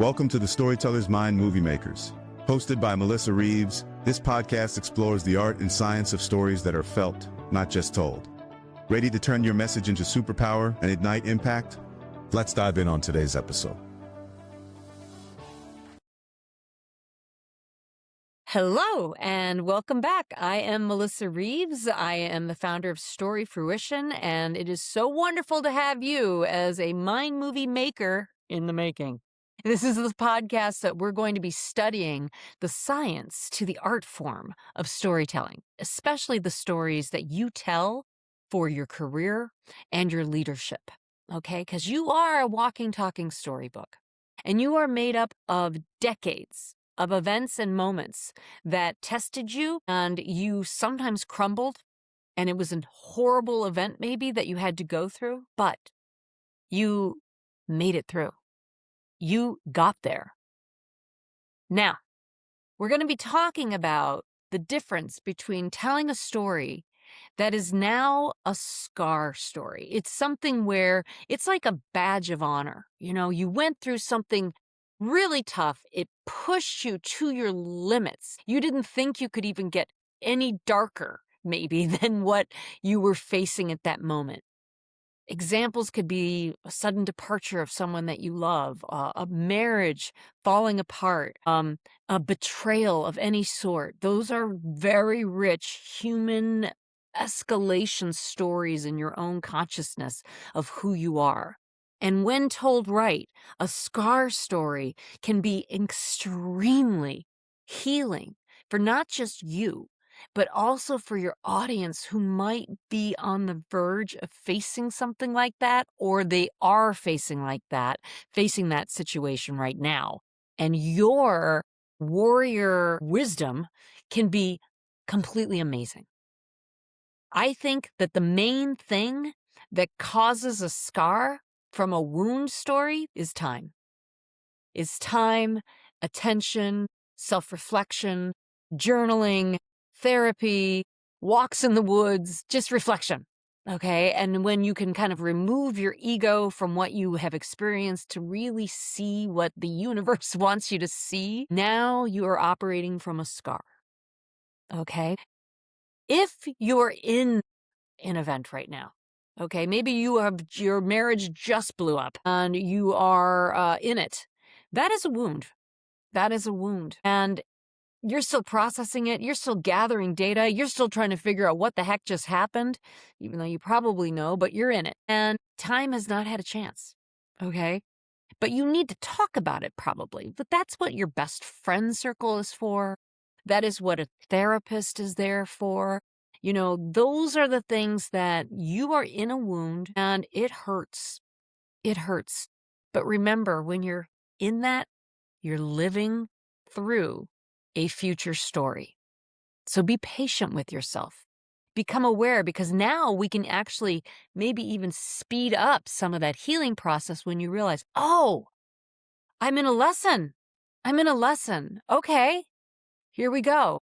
Welcome to the Storyteller's Mind Movie Makers. Hosted by Melissa Reaves, this podcast explores the art and science of stories that are felt, not just told. Ready to turn your message into superpower and ignite impact? Let's dive in on today's episode. Hello and welcome back. I am Melissa Reaves. I am the founder of Story Fruition, and it is so wonderful to have you as a mind movie maker in the making. This is the podcast that we're going to be studying the science to the art form of storytelling, especially the stories that you tell for your career and your leadership, okay? Because you are a walking, talking storybook, and you are made up of decades of events and moments that tested you, and you sometimes crumbled, and it was a horrible event maybe that you had to go through, but you made it through. You got there. Now, we're going to be talking about the difference between telling a story that is now a scar story. It's something where it's like a badge of honor. You know, you went through something really tough. It pushed you to your limits. You didn't think you could even get any darker, maybe, than what you were facing at that moment. Examples could be a sudden departure of someone that you love, a marriage falling apart, a betrayal of any sort. Those are very rich human escalation stories in your own consciousness of who you are. And when told right, a scar story can be extremely healing for not just you, but also for your audience who might be on the verge of facing something like that, or they are facing that situation right now. And your warrior wisdom can be completely amazing. I think that the main thing that causes a scar from a wound story is time. Is time, attention, self-reflection, journaling, therapy, walks in the woods, just reflection, okay? And when you can kind of remove your ego from what you have experienced to really see what the universe wants you to see, now you are operating from a scar, okay? If you're in an event right now, okay, maybe your marriage just blew up and you are in it. That is a wound. That is a wound. And you're still processing it. You're still gathering data. You're still trying to figure out what the heck just happened, even though you probably know, but you're in it. And time has not had a chance, okay? But you need to talk about it probably. But that's what your best friend circle is for. That is what a therapist is there for. You know, those are the things that you are in a wound and it hurts. It hurts. But remember, when you're in that, you're living through a future story. So be patient with yourself. Become aware, because now we can actually maybe even speed up some of that healing process when you realize, oh, I'm in a lesson. I'm in a lesson. Okay, here we go.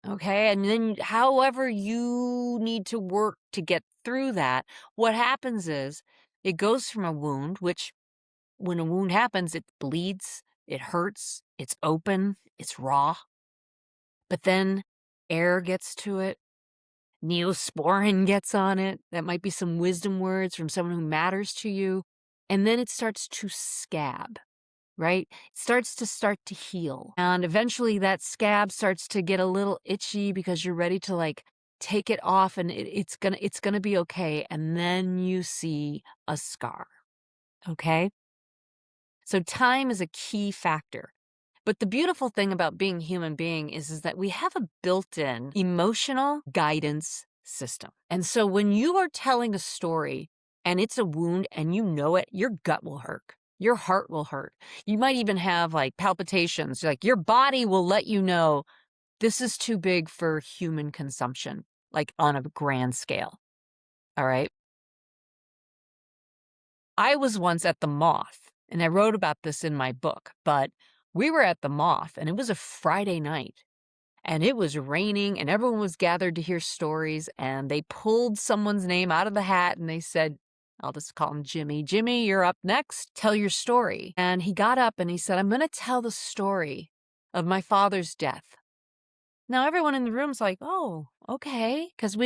Okay, and then however you need to work to get through that, what happens is it goes from a wound, which when a wound happens, it bleeds, it hurts, it's open, it's raw. But then air gets to it, neosporin gets on it. That might be some wisdom words from someone who matters to you. And then it starts to scab. Right? It starts to heal. And eventually that scab starts to get a little itchy because you're ready to like take it off, and it's gonna be okay. And then you see a scar. Okay? So time is a key factor. But the beautiful thing about being a human being is that we have a built-in emotional guidance system. And so when you are telling a story and it's a wound and you know it, your gut will hurt. Your heart will hurt. You might even have like palpitations. Like your body will let you know this is too big for human consumption, like on a grand scale. All right. I was once at the Moth, and I wrote about this in my book, but we were at the Moth and it was a Friday night and it was raining and everyone was gathered to hear stories, and they pulled someone's name out of the hat and they said, I'll just call him Jimmy. Jimmy, you're up next. Tell your story. And he got up and he said, I'm going to tell the story of my father's death. Now, everyone in the room's like, oh, okay. Because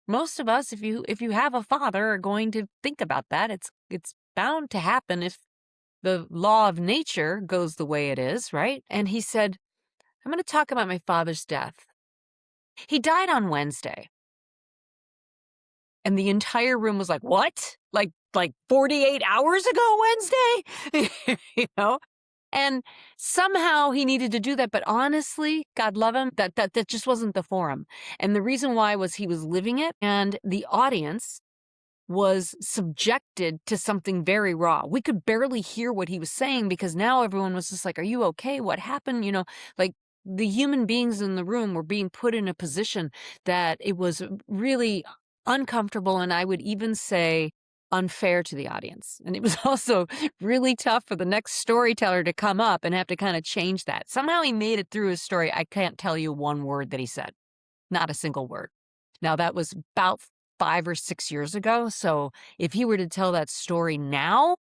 most of us, if you have a father, are going to think about that. It's bound to happen if the law of nature goes the way it is, right? And he said, I'm going to talk about my father's death. He died on Wednesday. And the entire room was like, what? Like 48 hours ago Wednesday? And somehow he needed to do that. But honestly, God love him, that just wasn't the forum. And the reason why was he was living it, and the audience was subjected to something very raw. We could barely hear what he was saying because now everyone was just like, are you okay? What happened? Like the human beings in the room were being put in a position that it was really uncomfortable, and I would even say unfair to the audience. And it was also really tough for the next storyteller to come up and have to kind of change that. Somehow he made it through his story. I can't tell you one word that he said, not a single word. Now, that was about 5 or 6 years ago. So if he were to tell that story now,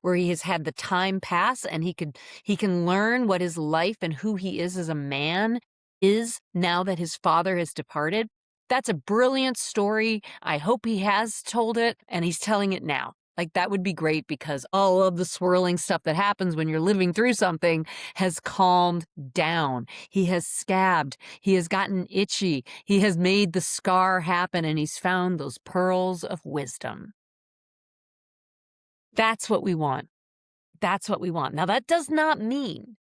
where he has had the time pass and he can learn what his life and who he is as a man is now that his father has departed, that's a brilliant story. I hope he has told it and he's telling it now. Like, that would be great because all of the swirling stuff that happens when you're living through something has calmed down. He has scabbed. He has gotten itchy. He has made the scar happen, and he's found those pearls of wisdom. That's what we want. That's what we want. Now, that does not mean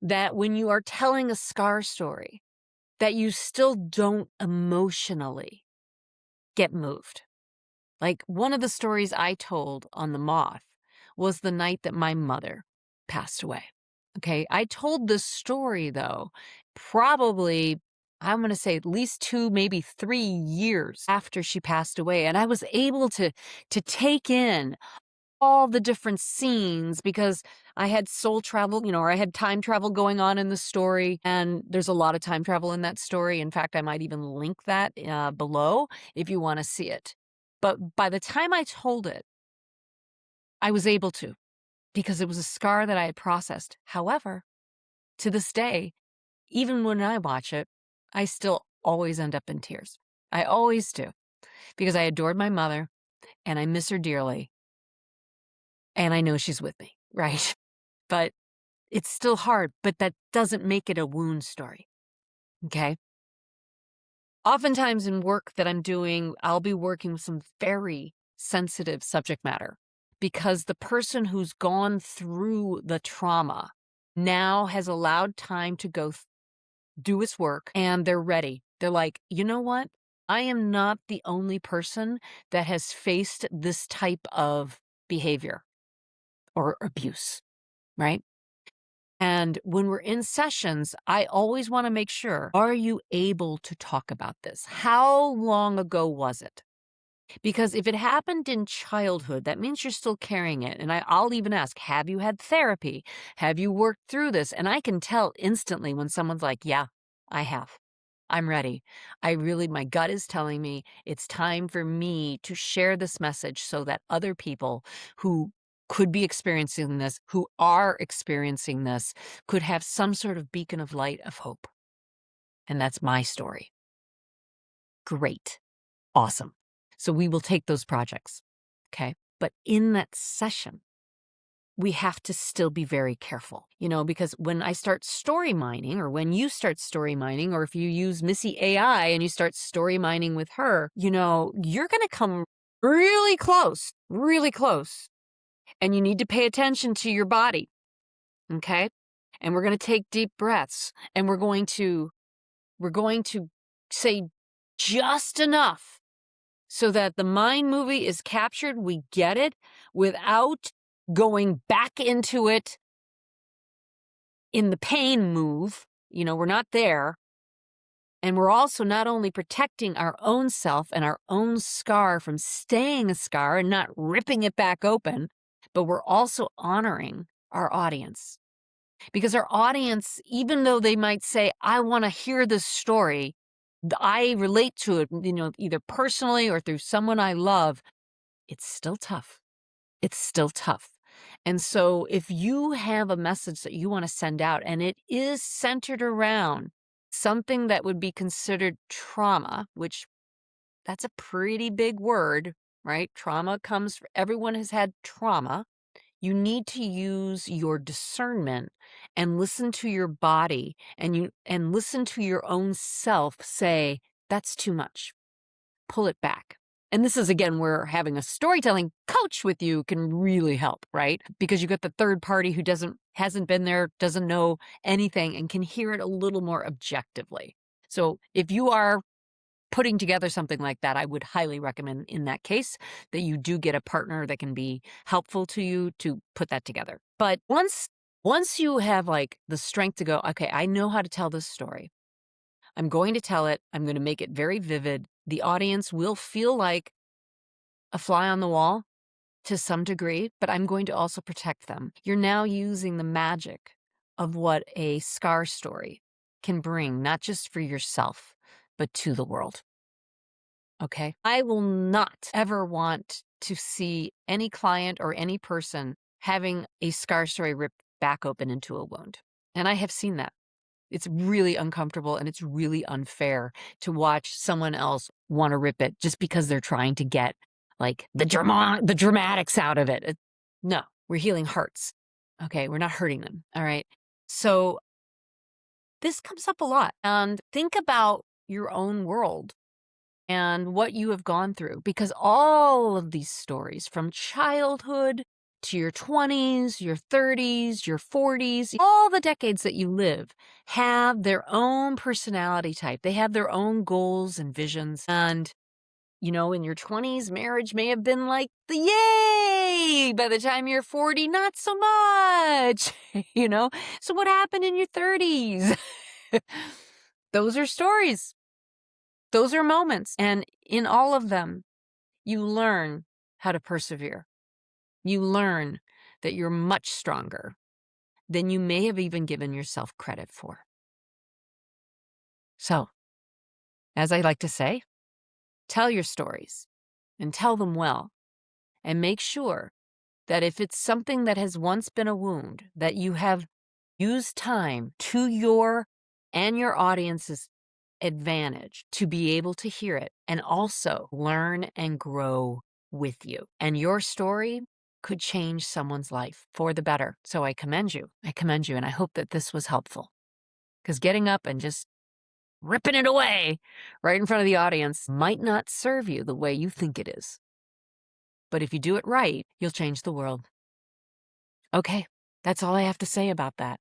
that when you are telling a scar story, that you still don't emotionally get moved. Like, one of the stories I told on The Moth was the night that my mother passed away. Okay, I told this story, though, probably, I'm going to say at least 2, maybe 3 years after she passed away. And I was able to take in all the different scenes because I had soul travel, or I had time travel going on in the story. And there's a lot of time travel in that story. In fact, I might even link that below if you want to see it. But by the time I told it, I was able to, because it was a scar that I had processed. However, to this day, even when I watch it, I still always end up in tears. I always do, because I adored my mother and I miss her dearly. And I know she's with me, right? But it's still hard, but that doesn't make it a wound story, okay? Oftentimes in work that I'm doing, I'll be working with some very sensitive subject matter because the person who's gone through the trauma now has allowed time to go do its work, and they're ready. They're like, you know what? I am not the only person that has faced this type of behavior or abuse, right? And when we're in sessions, I always want to make sure, are you able to talk about this? How long ago was it? Because if it happened in childhood, that means you're still carrying it. And I'll even ask, have you had therapy? Have you worked through this? And I can tell instantly when someone's like, yeah, I have. I'm ready. My gut is telling me it's time for me to share this message so that other people who could be experiencing this, who are experiencing this, could have some sort of beacon of light of hope. And that's my story. Great. Awesome. So we will take those projects. Okay. But in that session, we have to still be very careful, because when I start story mining, or when you start story mining, or if you use Missy AI and you start story mining with her, you're going to come really close, and you need to pay attention to your body. Okay. And we're going to take deep breaths, and we're going to say just enough so that the mind movie is captured. We get it without going back into it in the pain move. We're not there. And we're also not only protecting our own self and our own scar from staying a scar and not ripping it back open, but we're also honoring our audience. Because our audience, even though they might say, I want to hear this story, I relate to it, either personally or through someone I love, it's still tough. It's still tough. And so if you have a message that you want to send out and it is centered around something that would be considered trauma, which that's a pretty big word, right? Trauma comes, everyone has had trauma. You need to use your discernment and listen to your body and listen to your own self say, that's too much. Pull it back. And this is, again, where having a storytelling coach with you can really help, right? Because you got the third party who hasn't been there, doesn't know anything, and can hear it a little more objectively. So if you are putting together something like that, I would highly recommend in that case that you do get a partner that can be helpful to you to put that together. But once you have like the strength to go, okay, I know how to tell this story. I'm going to tell it. I'm going to make it very vivid. The audience will feel like a fly on the wall to some degree, but I'm going to also protect them. You're now using the magic of what a scar story can bring, not just for yourself, but to the world. Okay? I will not ever want to see any client or any person having a scar story ripped back open into a wound. And I have seen that. It's really uncomfortable and it's really unfair to watch someone else want to rip it just because they're trying to get like the dramatics out of it. No, we're healing hearts. Okay, we're not hurting them. All right. So this comes up a lot. And think about your own world and what you have gone through, because all of these stories from childhood to your 20s, your 30s, your 40s, all the decades that you live have their own personality type. They have their own goals and visions. And, in your 20s, marriage may have been like the yay. By the time you're 40, not so much, So what happened in your 30s? Those are stories. Those are moments. And in all of them, you learn how to persevere. You learn that you're much stronger than you may have even given yourself credit for. So, as I like to say, tell your stories and tell them well. And make sure that if it's something that has once been a wound, that you have used time to your and your audience's advantage to be able to hear it and also learn and grow with you. And your story could change someone's life for the better. So I commend you. And I hope that this was helpful. Because getting up and just ripping it away right in front of the audience might not serve you the way you think it is. But if you do it right, you'll change the world. Okay, that's all I have to say about that.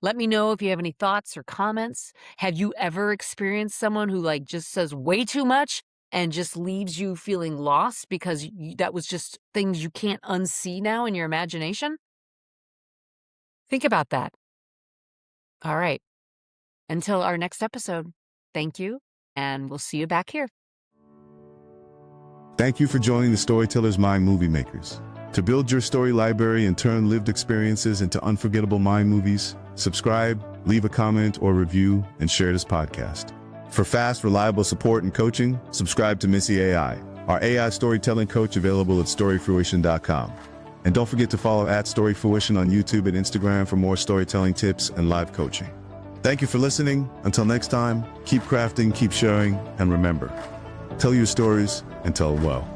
Let me know if you have any thoughts or comments. Have you ever experienced someone who just says way too much and just leaves you feeling lost because that was just things you can't unsee now in your imagination? Think about that. All right. Until our next episode, thank you, and we'll see you back here. Thank you for joining the Storyteller's Mind Movie Makers. To build your story library and turn lived experiences into unforgettable mind movies, subscribe, leave a comment or review, and share this podcast. For fast, reliable support and coaching, subscribe to Missy AI, our AI storytelling coach available at storyfruition.com. And don't forget to follow @StoryFruition on YouTube and Instagram for more storytelling tips and live coaching. Thank you for listening. Until next time, keep crafting, keep sharing, and remember, tell your stories and tell well.